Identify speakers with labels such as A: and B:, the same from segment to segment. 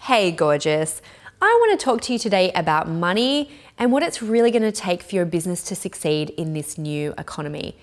A: Hey gorgeous, I want to talk to you today about money and what it's really going to take for your business to succeed in this new economy.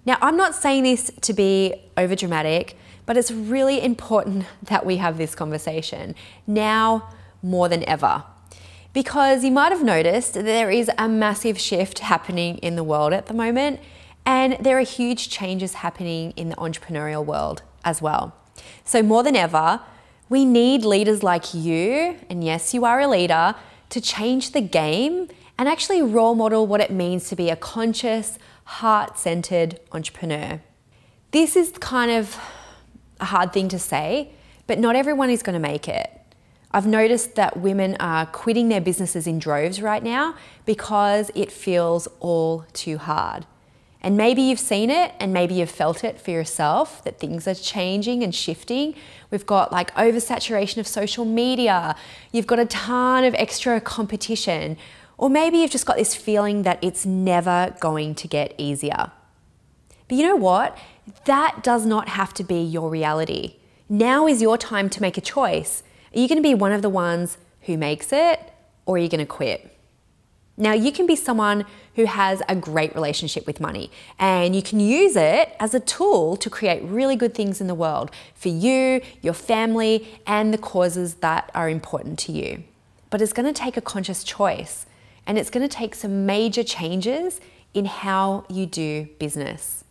A: Now, I'm not saying this to be overdramatic, but it's really important that we have this conversation now more than ever. Because you might have noticed that there is a massive shift happening in the world at the moment, and there are huge changes happening in the entrepreneurial world as well. So more than ever, we need leaders like you, and yes, you are a leader, to change the game and actually role model what it means to be a conscious, heart-centered entrepreneur. This is kind of a hard thing to say, but not everyone is going to make it. I've noticed that women are quitting their businesses in droves right now because it feels all too hard. And maybe you've seen it and maybe you've felt it for yourself, that things are changing and shifting. We've got like oversaturation of social media. You've got a ton of extra competition. Or maybe you've just got this feeling that it's never going to get easier. But you know what? That does not have to be your reality. Now is your time to make a choice. Are you going to be one of the ones who makes it, or are you going to quit? Now, you can be someone who has a great relationship with money, and you can use it as a tool to create really good things in the world for you, your family, and the causes that are important to you. But it's going to take a conscious choice, and it's going to take some major changes in how you do business.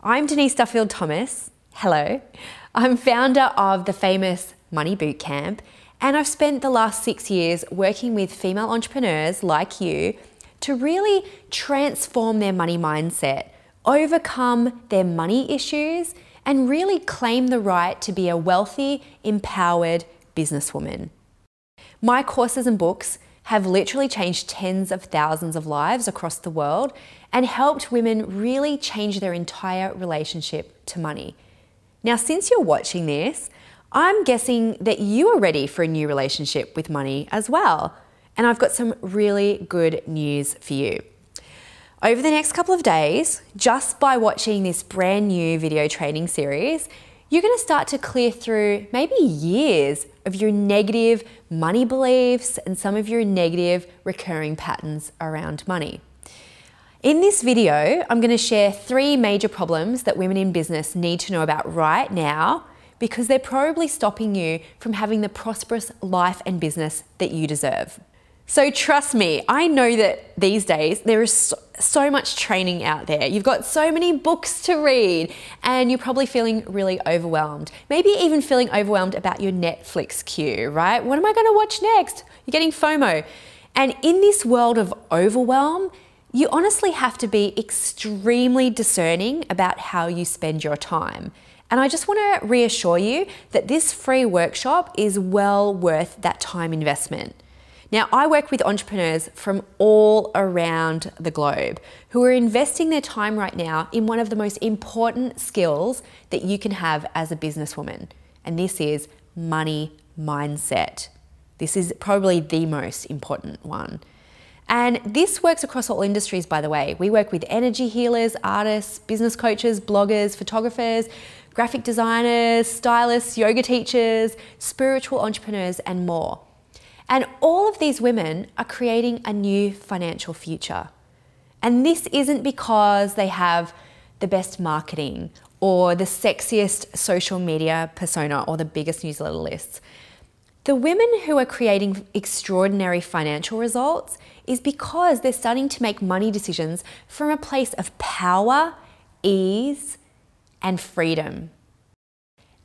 A: I'm Denise Duffield-Thomas. Hello. I'm founder of the famous Money Bootcamp, and I've spent the last 6 years working with female entrepreneurs like you to really transform their money mindset, overcome their money issues, and really claim the right to be a wealthy, empowered businesswoman. My courses and books have literally changed tens of thousands of lives across the world and helped women really change their entire relationship to money. Now, since you're watching this, I'm guessing that you are ready for a new relationship with money as well. And I've got some really good news for you. Over the next couple of days, just by watching this brand new video training series, you're going to start to clear through maybe years of your negative money beliefs and some of your negative recurring patterns around money. In this video, I'm going to share 3 major problems that women in business need to know about right now, because they're probably stopping you from having the prosperous life and business that you deserve. So trust me, I know that these days there is so much training out there. You've got so many books to read and you're probably feeling really overwhelmed. Maybe even feeling overwhelmed about your Netflix queue, right? What am I going to watch next? You're getting FOMO. And in this world of overwhelm, you honestly have to be extremely discerning about how you spend your time. And I just want to reassure you that this free workshop is well worth that time investment. Now, I work with entrepreneurs from all around the globe who are investing their time right now in one of the most important skills that you can have as a businesswoman. And this is money mindset. This is probably the most important one. And this works across all industries, by the way. We work with energy healers, artists, business coaches, bloggers, photographers, graphic designers, stylists, yoga teachers, spiritual entrepreneurs, and more. And all of these women are creating a new financial future. And this isn't because they have the best marketing or the sexiest social media persona or the biggest newsletter lists. The women who are creating extraordinary financial results is because they're starting to make money decisions from a place of power, ease, and freedom.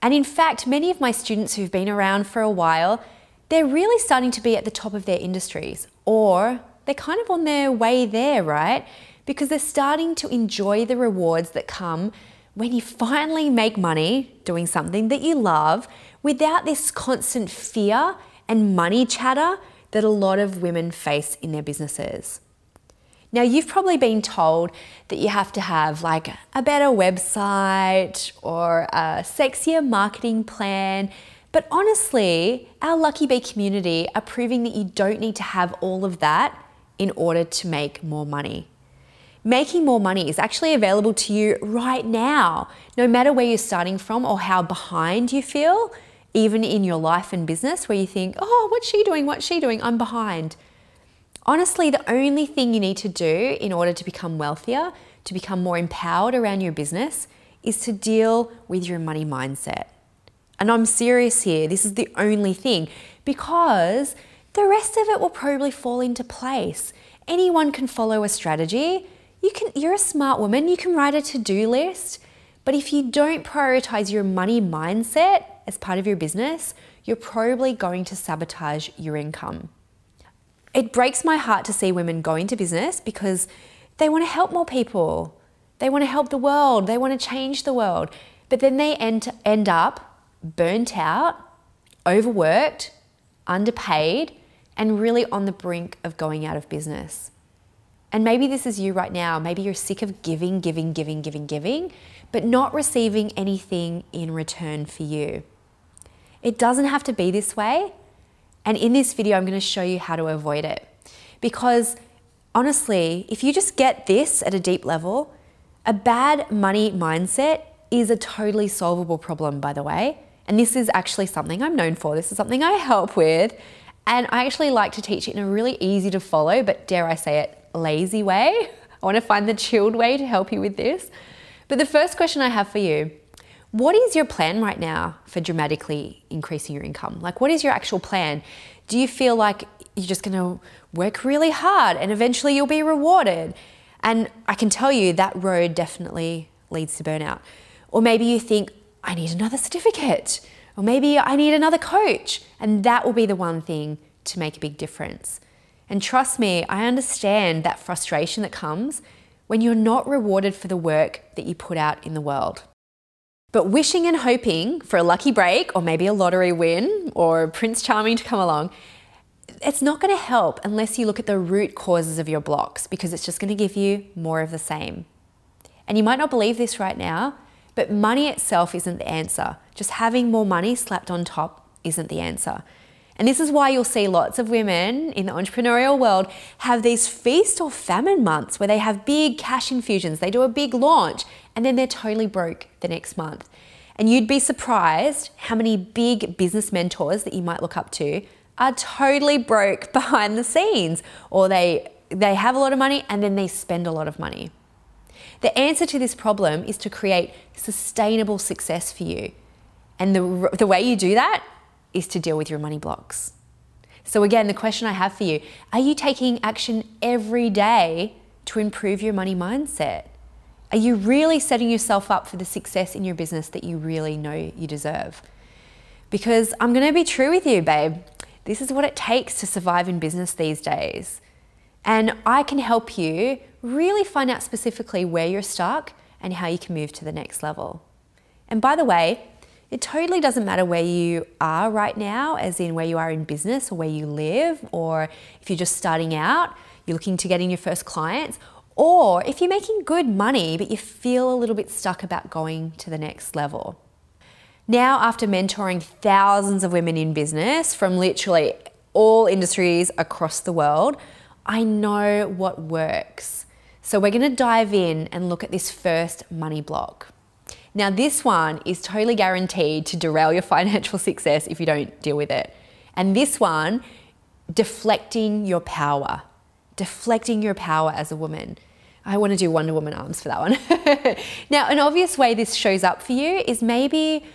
A: And in fact, many of my students who've been around for a while, they're really starting to be at the top of their industries, or they're kind of on their way there, right? Because they're starting to enjoy the rewards that come when you finally make money doing something that you love without this constant fear and money chatter that a lot of women face in their businesses. Now, you've probably been told that you have to have like a better website or a sexier marketing plan, but honestly, our Lucky Bee community are proving that you don't need to have all of that in order to make more money. Making more money is actually available to you right now. No matter where you're starting from or how behind you feel, even in your life and business where you think, oh, what's she doing? What's she doing? I'm behind. Honestly, the only thing you need to do in order to become wealthier, to become more empowered around your business, is to deal with your money mindset. And I'm serious here. This is the only thing, because the rest of it will probably fall into place. Anyone can follow a strategy. You're a smart woman. You can write a to-do list. But if you don't prioritize your money mindset as part of your business, you're probably going to sabotage your income. It breaks my heart to see women go into business because they want to help more people. They want to help the world. They want to change the world. But then they end up burnt out, overworked, underpaid, and really on the brink of going out of business. And maybe this is you right now. Maybe you're sick of giving, but not receiving anything in return for you. It doesn't have to be this way. And in this video, I'm going to show you how to avoid it. Because honestly, if you just get this at a deep level, a bad money mindset is a totally solvable problem, by the way. And this is actually something I'm known for. This is something I help with. And I actually like to teach it in a really easy to follow, but dare I say it, lazy way. I want to find the chilled way to help you with this. But the first question I have for you, what is your plan right now for dramatically increasing your income? Like, what is your actual plan? Do you feel like you're just going to work really hard and eventually you'll be rewarded? And I can tell you that road definitely leads to burnout. Or maybe you think, I need another certificate. Or maybe I need another coach. And that will be the one thing to make a big difference. And trust me, I understand that frustration that comes when you're not rewarded for the work that you put out in the world. But wishing and hoping for a lucky break or maybe a lottery win or Prince Charming to come along, it's not going to help unless you look at the root causes of your blocks, because it's just going to give you more of the same. And you might not believe this right now, but money itself isn't the answer. Just having more money slapped on top isn't the answer. And this is why you'll see lots of women in the entrepreneurial world have these feast or famine months where they have big cash infusions, they do a big launch, and then they're totally broke the next month. And you'd be surprised how many big business mentors that you might look up to are totally broke behind the scenes, or they have a lot of money and then they spend a lot of money. The answer to this problem is to create sustainable success for you. And the way you do that is to deal with your money blocks. So again, the question I have for you, are you taking action every day to improve your money mindset? Are you really setting yourself up for the success in your business that you really know you deserve? Because I'm going to be true with you, babe. This is what it takes to survive in business these days. And I can help you really find out specifically where you're stuck and how you can move to the next level. And by the way, it totally doesn't matter where you are right now, as in where you are in business or where you live, or if you're just starting out, you're looking to get in your first clients, or if you're making good money, but you feel a little bit stuck about going to the next level. Now, after mentoring thousands of women in business from literally all industries across the world, I know what works. So we're going to dive in and look at this first money block. Now, this one is totally guaranteed to derail your financial success if you don't deal with it. And this one, deflecting your power as a woman. I want to do Wonder Woman arms for that one. Now, an obvious way this shows up for you is maybe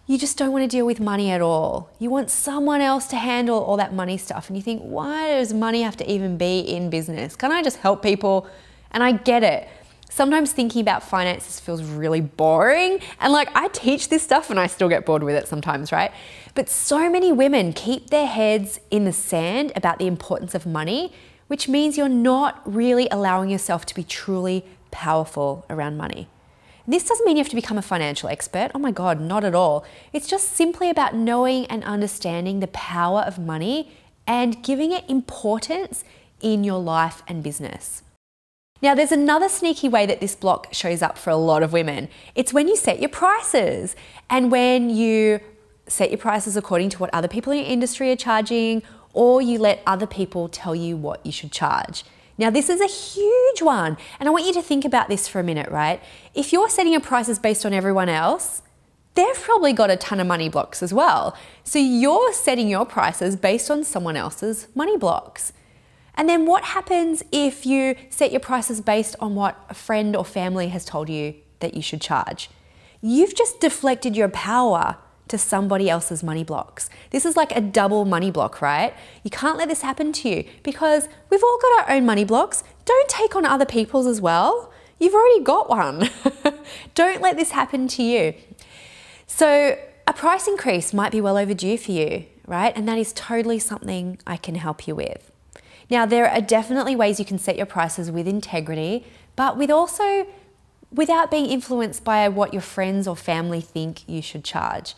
A: you just don't want to deal with money at all. You want someone else to handle all that money stuff. And you think, why does money have to even be in business? Can't I just help people? And I get it. Sometimes thinking about finances feels really boring. And like, I teach this stuff and I still get bored with it sometimes, right? But so many women keep their heads in the sand about the importance of money, which means you're not really allowing yourself to be truly powerful around money. And this doesn't mean you have to become a financial expert. Oh my God, not at all. It's just simply about knowing and understanding the power of money and giving it importance in your life and business. Now, there's another sneaky way that this block shows up for a lot of women. It's when you set your prices, and when you set your prices according to what other people in your industry are charging, or you let other people tell you what you should charge. Now, this is a huge one, and I want you to think about this for a minute, right? If you're setting your prices based on everyone else, they've probably got a ton of money blocks as well. So you're setting your prices based on someone else's money blocks. And then what happens if you set your prices based on what a friend or family has told you that you should charge? You've just deflected your power to somebody else's money blocks. This is like a double money block, right? You can't let this happen to you because we've all got our own money blocks. Don't take on other people's as well. You've already got one. Don't let this happen to you. So a price increase might be well overdue for you, right? And that is totally something I can help you with. Now, there are definitely ways you can set your prices with integrity, but without being influenced by what your friends or family think you should charge.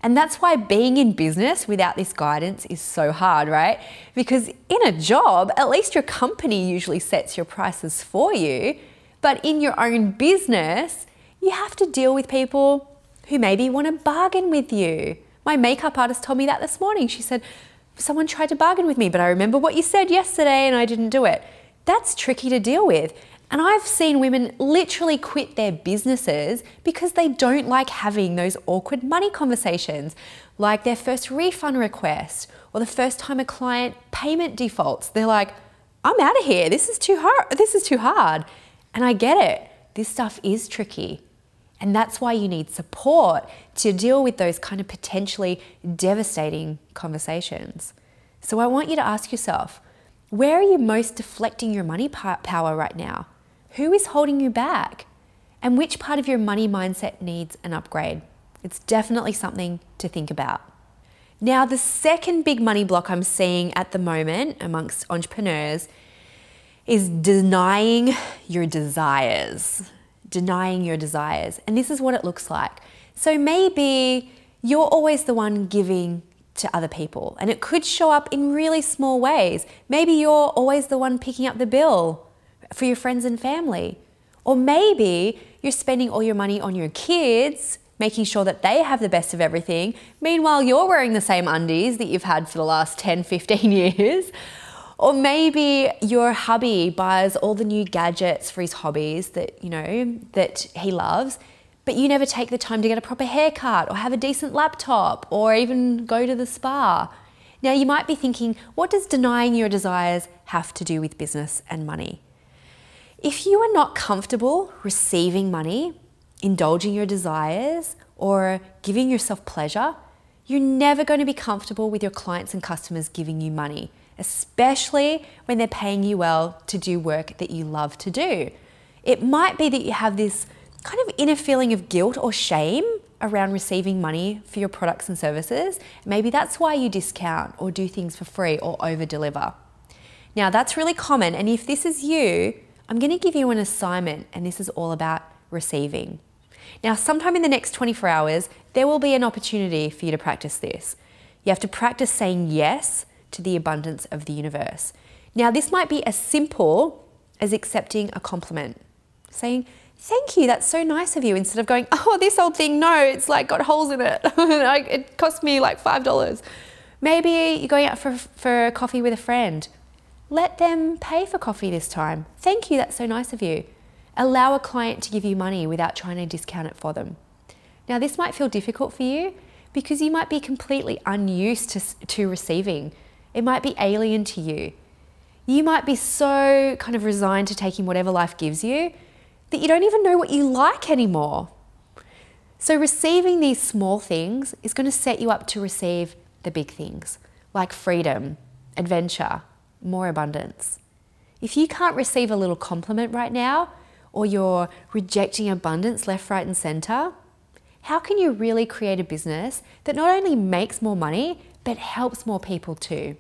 A: And that's why being in business without this guidance is so hard, right? Because in a job, at least your company usually sets your prices for you. But in your own business, you have to deal with people who maybe want to bargain with you. My makeup artist told me that this morning. She said, someone tried to bargain with me, but I remember what you said yesterday and I didn't do it. That's tricky to deal with. And I've seen women literally quit their businesses because they don't like having those awkward money conversations, like their first refund request or the first time a client payment defaults. They're like, I'm out of here. This is too hard. And I get it. This stuff is tricky. And that's why you need support to deal with those kind of potentially devastating conversations. So I want you to ask yourself, where are you most deflecting your money power right now? Who is holding you back? And which part of your money mindset needs an upgrade? It's definitely something to think about. Now, the second big money block I'm seeing at the moment amongst entrepreneurs is denying your desires. Denying your desires. And this is what it looks like. So maybe you're always the one giving to other people, and it could show up in really small ways. Maybe you're always the one picking up the bill for your friends and family. Or maybe you're spending all your money on your kids, making sure that they have the best of everything. Meanwhile, you're wearing the same undies that you've had for the last 10, 15 years. Or maybe your hubby buys all the new gadgets for his hobbies that he loves, but you never take the time to get a proper haircut or have a decent laptop or even go to the spa. Now you might be thinking, what does denying your desires have to do with business and money? If you are not comfortable receiving money, indulging your desires, or giving yourself pleasure, you're never going to be comfortable with your clients and customers giving you money, especially when they're paying you well to do work that you love to do. It might be that you have this kind of inner feeling of guilt or shame around receiving money for your products and services. Maybe that's why you discount or do things for free or over-deliver. Now, that's really common, and if this is you, I'm going to give you an assignment, and this is all about receiving. Now, sometime in the next 24 hours, there will be an opportunity for you to practice this. You have to practice saying yes to the abundance of the universe. Now, this might be as simple as accepting a compliment, saying, thank you, that's so nice of you, instead of going, oh, this old thing, no, it's like got holes in it. It cost me like $5. Maybe you're going out for coffee with a friend. Let them pay for coffee this time. Thank you, that's so nice of you. Allow a client to give you money without trying to discount it for them. Now, this might feel difficult for you because you might be completely unused to receiving. It might be alien to you. You might be so kind of resigned to taking whatever life gives you that you don't even know what you like anymore. So receiving these small things is going to set you up to receive the big things, like freedom, adventure, more abundance. If you can't receive a little compliment right now, or you're rejecting abundance left, right, and center, how can you really create a business that not only makes more money, but helps more people too?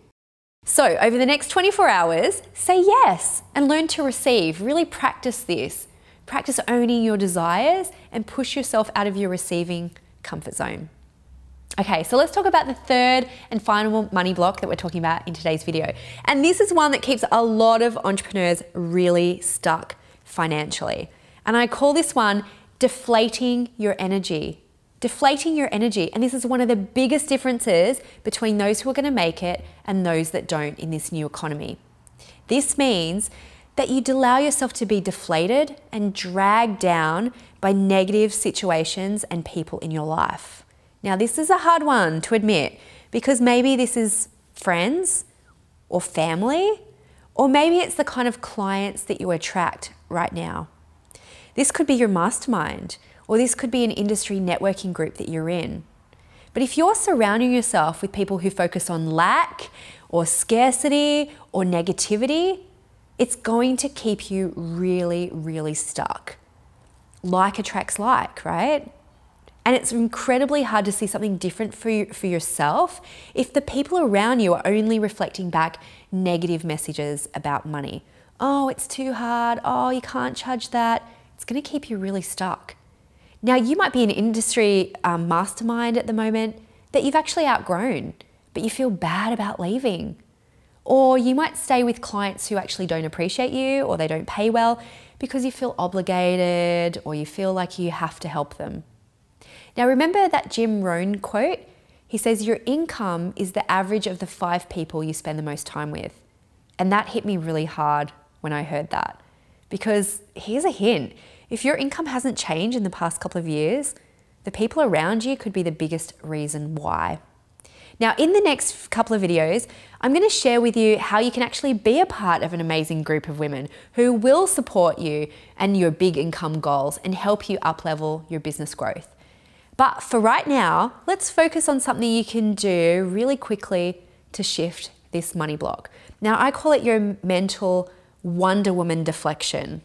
A: So over the next 24 hours, say yes and learn to receive. Really practice this. Practice owning your desires and push yourself out of your receiving comfort zone. Okay, so let's talk about the third and final money block that we're talking about in today's video. And this is one that keeps a lot of entrepreneurs really stuck financially. And I call this one deflating your energy. Deflating your energy. And this is one of the biggest differences between those who are going to make it and those that don't in this new economy. This means that you'd allow yourself to be deflated and dragged down by negative situations and people in your life. Now, this is a hard one to admit because maybe this is friends or family, or maybe it's the kind of clients that you attract right now. This could be your mastermind, or this could be an industry networking group that you're in. But if you're surrounding yourself with people who focus on lack or scarcity or negativity, it's going to keep you really, really stuck. Like attracts like, right? And it's incredibly hard to see something different for yourself if the people around you are only reflecting back negative messages about money. Oh, it's too hard. Oh, you can't charge that. It's going to keep you really stuck. Now, you might be an industry mastermind at the moment that you've actually outgrown, but you feel bad about leaving. Or you might stay with clients who actually don't appreciate you or they don't pay well because you feel obligated or you feel like you have to help them. Now, remember that Jim Rohn quote? He says, your income is the average of the 5 people you spend the most time with. And that hit me really hard when I heard that. Because here's a hint. If your income hasn't changed in the past couple of years, the people around you could be the biggest reason why. Now, in the next couple of videos, I'm going to share with you how you can actually be a part of an amazing group of women who will support you and your big income goals and help you up-level your business growth. But for right now, let's focus on something you can do really quickly to shift this money block. Now, I call it your mental Wonder Woman deflection.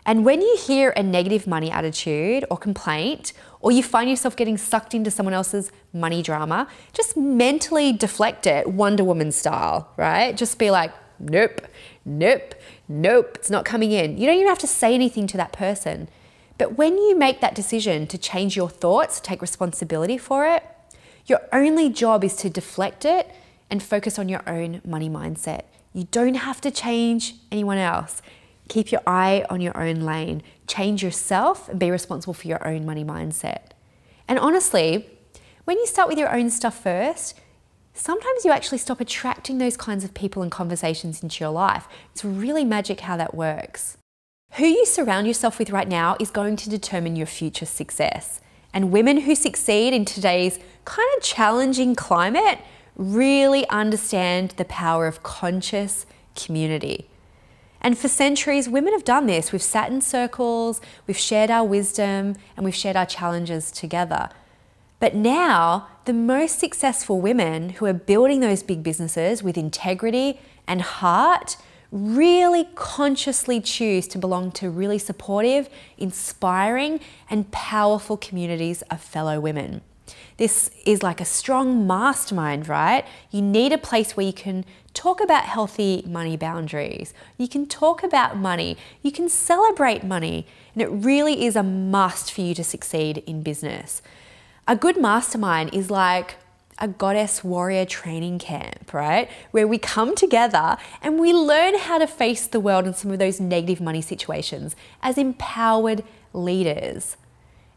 A: And when you hear a negative money attitude or complaint, or you find yourself getting sucked into someone else's money drama, just mentally deflect it, Wonder Woman style, right? Just be like, nope, nope, nope, it's not coming in. You don't even have to say anything to that person. But when you make that decision to change your thoughts, take responsibility for it, your only job is to deflect it and focus on your own money mindset. You don't have to change anyone else. Keep your eye on your own lane. Change yourself and be responsible for your own money mindset. And honestly, when you start with your own stuff first, sometimes you actually stop attracting those kinds of people and conversations into your life. It's really magic how that works. Who you surround yourself with right now is going to determine your future success. And women who succeed in today's kind of challenging climate really understand the power of conscious community. And for centuries, women have done this. We've sat in circles, we've shared our wisdom, and we've shared our challenges together. But now, the most successful women who are building those big businesses with integrity and heart really consciously choose to belong to really supportive, inspiring, and powerful communities of fellow women. This is like a strong mastermind, right? You need a place where you can talk about healthy money boundaries. You can talk about money. You can celebrate money. And it really is a must for you to succeed in business. A good mastermind is like a goddess warrior training camp, right? Where we come together and we learn how to face the world in some of those negative money situations as empowered leaders.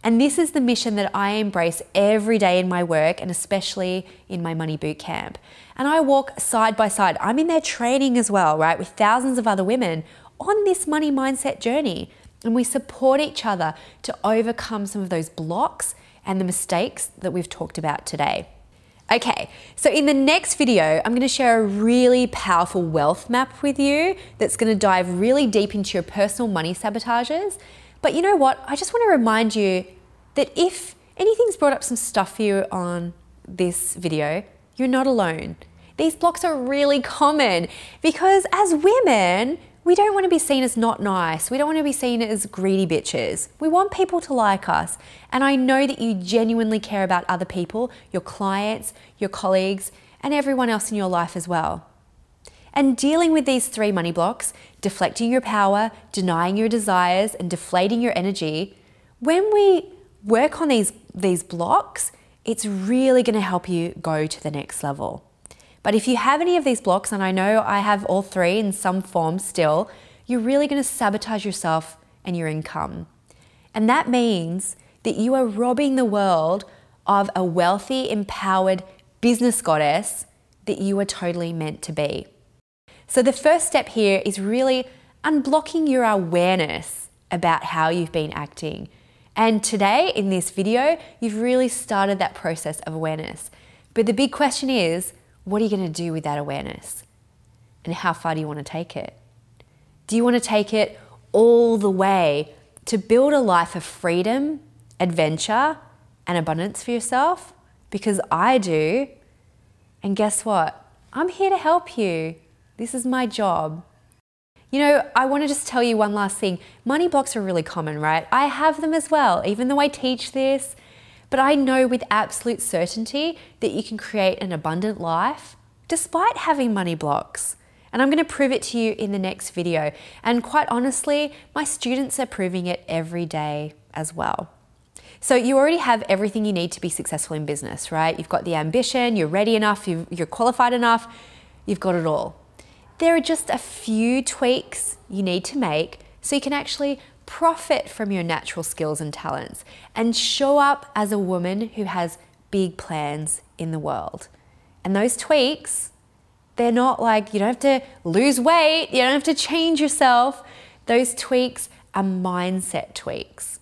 A: And this is the mission that I embrace every day in my work and especially in my money boot camp. And I walk side by side. I'm in there training as well, right? With thousands of other women on this money mindset journey. And we support each other to overcome some of those blocks and the mistakes that we've talked about today. Okay, so in the next video, I'm going to share a really powerful wealth map with you that's going to dive really deep into your personal money sabotages. But you know what? I just want to remind you that if anything's brought up some stuff for you on this video, you're not alone. These blocks are really common because as women, we don't want to be seen as not nice. We don't want to be seen as greedy bitches. We want people to like us. And I know that you genuinely care about other people, your clients, your colleagues, and everyone else in your life as well. And dealing with these 3 money blocks, deflecting your power, denying your desires, and deflating your energy, when we work on these blocks, it's really going to help you go to the next level. But if you have any of these blocks, and I know I have all 3 in some form still, you're really going to sabotage yourself and your income. And that means that you are robbing the world of a wealthy, empowered business goddess that you are totally meant to be. So the first step here is really unblocking your awareness about how you've been acting. And today in this video, you've really started that process of awareness. But the big question is, what are you going to do with that awareness? And how far do you want to take it? Do you want to take it all the way to build a life of freedom, adventure, and abundance for yourself? Because I do. And guess what? I'm here to help you. This is my job. You know, I want to just tell you one last thing. Money blocks are really common, right? I have them as well, even though I teach this. But I know with absolute certainty that you can create an abundant life despite having money blocks. And I'm going to prove it to you in the next video. And quite honestly, my students are proving it every day as well. So you already have everything you need to be successful in business, right? You've got the ambition, you're ready enough, you're qualified enough, you've got it all. There are just a few tweaks you need to make so you can actually profit from your natural skills and talents and show up as a woman who has big plans in the world. And those tweaks, they're not like you don't have to lose weight, you don't have to change yourself. Those tweaks are mindset tweaks.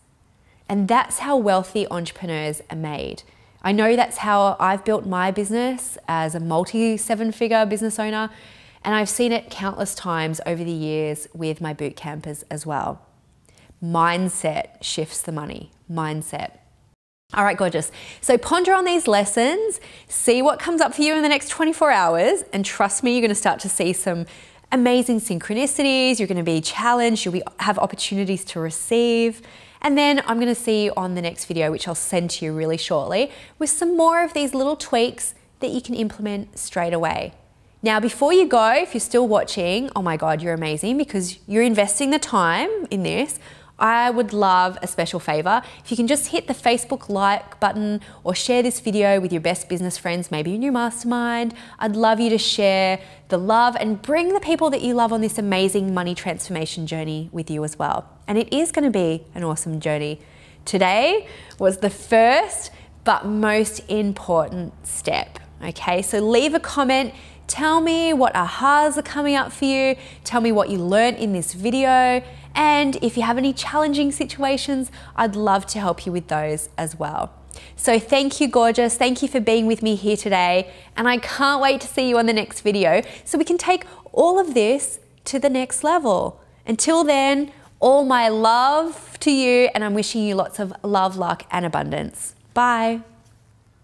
A: And that's how wealthy entrepreneurs are made. I know that's how I've built my business as a multi-seven-figure business owner, and I've seen it countless times over the years with my boot campers as well. Mindset shifts the money. Mindset. All right, gorgeous. So ponder on these lessons, see what comes up for you in the next 24 hours, and trust me, you're going to start to see some amazing synchronicities. You're going to be challenged. You'll have opportunities to receive. And then I'm going to see you on the next video, which I'll send to you really shortly, with some more of these little tweaks that you can implement straight away. Now, before you go, if you're still watching, oh my God, you're amazing because you're investing the time in this. I would love a special favor. If you can just hit the Facebook like button or share this video with your best business friends, maybe in your mastermind. I'd love you to share the love and bring the people that you love on this amazing money transformation journey with you as well. And it is going to be an awesome journey. Today was the first but most important step. Okay, so leave a comment. Tell me what ahas are coming up for you. Tell me what you learned in this video. And if you have any challenging situations, I'd love to help you with those as well. So thank you, gorgeous. Thank you for being with me here today. And I can't wait to see you on the next video so we can take all of this to the next level. Until then, all my love to you, and I'm wishing you lots of love, luck, and abundance. Bye.